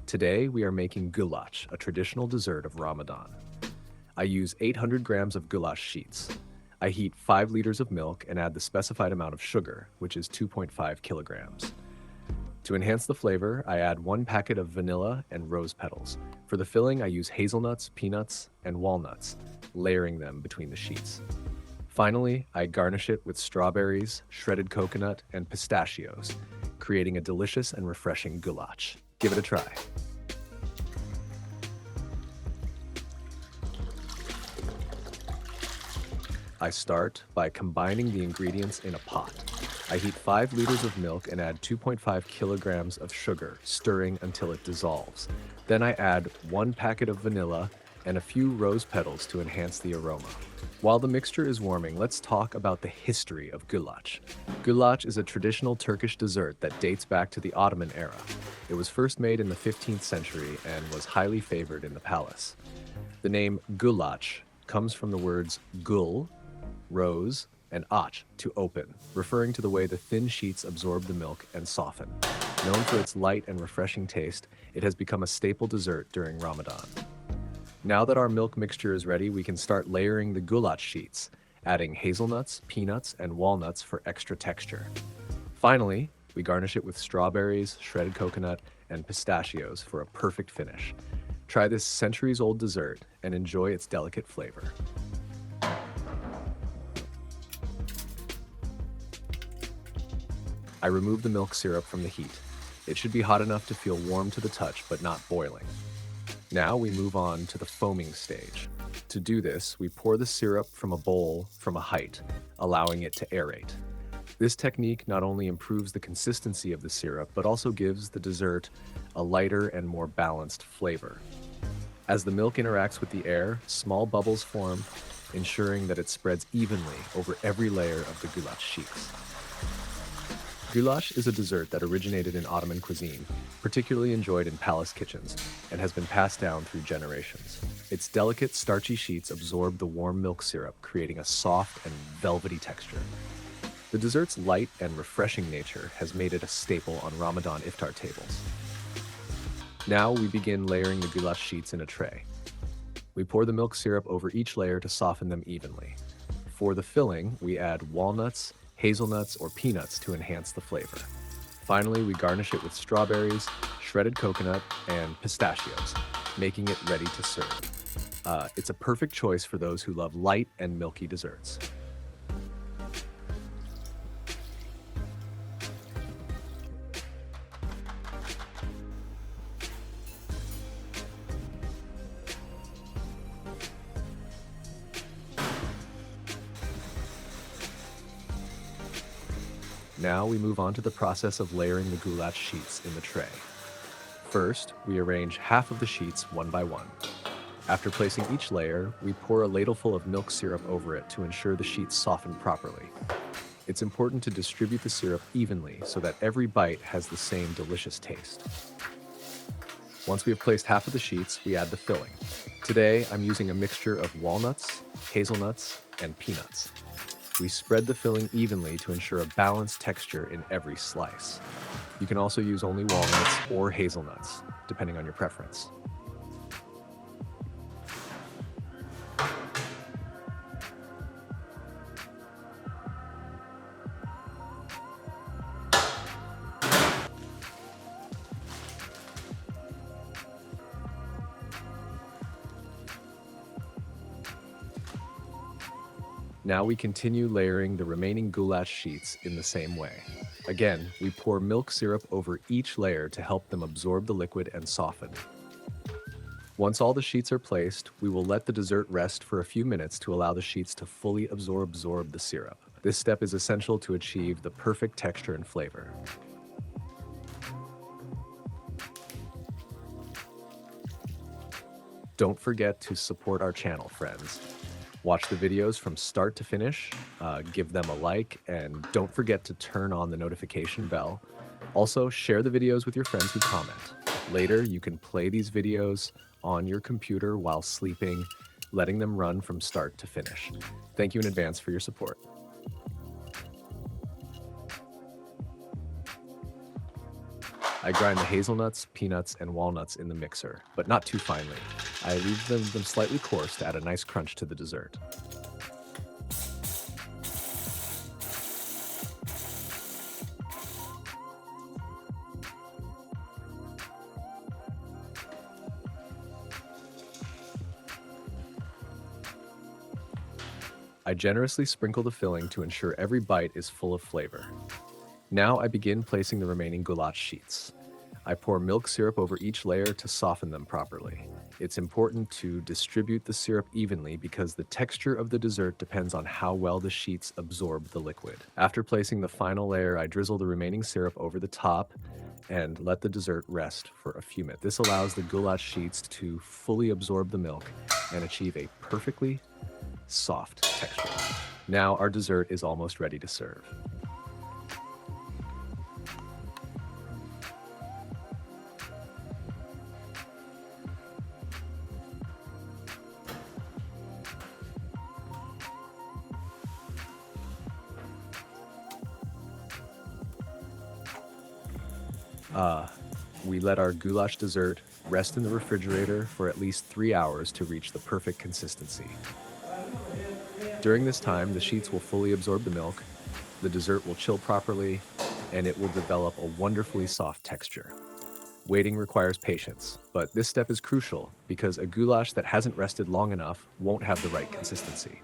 Today we are making Güllaç, a traditional dessert of Ramadan. I use 800 grams of goulash sheets. I heat 5 liters of milk and add the specified amount of sugar, which is 2.5 kilograms. To enhance the flavor, I add 1 packet of vanilla and rose petals. For the filling, I use hazelnuts, peanuts, and walnuts, layering them between the sheets. Finally, I garnish it with strawberries, shredded coconut, and pistachios, creating a delicious and refreshing goulash. Give it a try. I start by combining the ingredients in a pot. I heat 5 liters of milk and add 2.5 kilograms of sugar, stirring until it dissolves. Then I add 1 packet of vanilla and a few rose petals to enhance the aroma. While the mixture is warming, let's talk about the history of Güllaç. Güllaç is a traditional Turkish dessert that dates back to the Ottoman era. It was first made in the 15th century and was highly favored in the palace. The name Güllaç comes from the words gül, rose, and ach, to open, referring to the way the thin sheets absorb the milk and soften. Known for its light and refreshing taste, it has become a staple dessert during Ramadan. Now that our milk mixture is ready, we can start layering the goulash sheets, adding hazelnuts, peanuts, and walnuts for extra texture. Finally, we garnish it with strawberries, shredded coconut, and pistachios for a perfect finish. Try this centuries-old dessert and enjoy its delicate flavor. I remove the milk syrup from the heat. It should be hot enough to feel warm to the touch, but not boiling. Now we move on to the foaming stage. To do this, we pour the syrup from a bowl from a height, allowing it to aerate. This technique not only improves the consistency of the syrup, but also gives the dessert a lighter and more balanced flavor. As the milk interacts with the air, small bubbles form, ensuring that it spreads evenly over every layer of the goulash sheets. Güllaç is a dessert that originated in Ottoman cuisine, particularly enjoyed in palace kitchens, and has been passed down through generations. Its delicate, starchy sheets absorb the warm milk syrup, creating a soft and velvety texture. The dessert's light and refreshing nature has made it a staple on Ramadan Iftar tables. Now we begin layering the goulash sheets in a tray. We pour the milk syrup over each layer to soften them evenly. For the filling, we add walnuts, hazelnuts, or peanuts to enhance the flavor. Finally, we garnish it with strawberries, shredded coconut, and pistachios, making it ready to serve. It's a perfect choice for those who love light and milky desserts. Now we move on to the process of layering the goulash sheets in the tray. First, we arrange half of the sheets one by one. After placing each layer, we pour a ladleful of milk syrup over it to ensure the sheets soften properly. It's important to distribute the syrup evenly so that every bite has the same delicious taste. Once we have placed half of the sheets, we add the filling. Today, I'm using a mixture of walnuts, hazelnuts, and peanuts. We spread the filling evenly to ensure a balanced texture in every slice. You can also use only walnuts or hazelnuts, depending on your preference. Now we continue layering the remaining goulash sheets in the same way. Again, we pour milk syrup over each layer to help them absorb the liquid and soften. Once all the sheets are placed, we will let the dessert rest for a few minutes to allow the sheets to fully absorb the syrup. This step is essential to achieve the perfect texture and flavor. Don't forget to support our channel, friends. Watch the videos from start to finish, give them a like, and don't forget to turn on the notification bell. Also, share the videos with your friends who comment. Later, you can play these videos on your computer while sleeping, letting them run from start to finish. Thank you in advance for your support. I grind the hazelnuts, peanuts, and walnuts in the mixer, but not too finely. I leave them slightly coarse to add a nice crunch to the dessert. I generously sprinkle the filling to ensure every bite is full of flavor. Now I begin placing the remaining gulat sheets. I pour milk syrup over each layer to soften them properly. It's important to distribute the syrup evenly because the texture of the dessert depends on how well the sheets absorb the liquid. After placing the final layer, I drizzle the remaining syrup over the top and let the dessert rest for a few minutes. This allows the goulash sheets to fully absorb the milk and achieve a perfectly soft texture. Now our dessert is almost ready to serve. We let our goulash dessert rest in the refrigerator for at least 3 hours to reach the perfect consistency. During this time, the sheets will fully absorb the milk, the dessert will chill properly, and it will develop a wonderfully soft texture. Waiting requires patience, but this step is crucial because a goulash that hasn't rested long enough won't have the right consistency.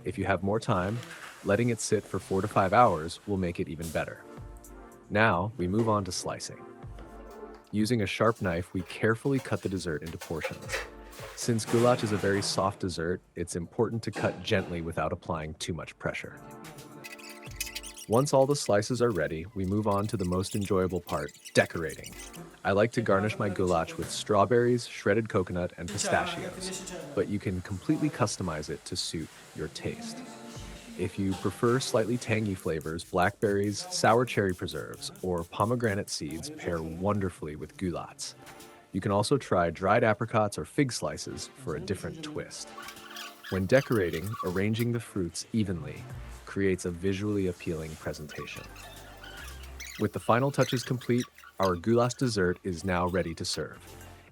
If you have more time, letting it sit for 4 to 5 hours will make it even better. Now, we move on to slicing. Using a sharp knife, we carefully cut the dessert into portions. Since gullac is a very soft dessert, it's important to cut gently without applying too much pressure. Once all the slices are ready, we move on to the most enjoyable part, decorating. I like to garnish my goulash with strawberries, shredded coconut, and pistachios, but you can completely customize it to suit your taste. If you prefer slightly tangy flavors, blackberries, sour cherry preserves, or pomegranate seeds pair wonderfully with gulats. You can also try dried apricots or fig slices for a different twist. When decorating, arranging the fruits evenly creates a visually appealing presentation. With the final touches complete, our goulash dessert is now ready to serve.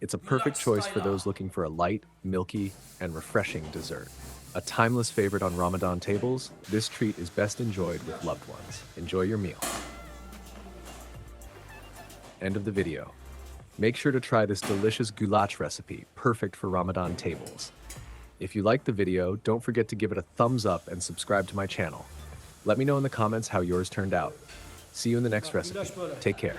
It's a perfect choice for those looking for a light, milky, and refreshing dessert. A timeless favorite on Ramadan tables, this treat is best enjoyed with loved ones. Enjoy your meal. End of the video. Make sure to try this delicious goulash recipe, perfect for Ramadan tables. If you liked the video, don't forget to give it a thumbs up and subscribe to my channel. Let me know in the comments how yours turned out. See you in the next recipe. Take care.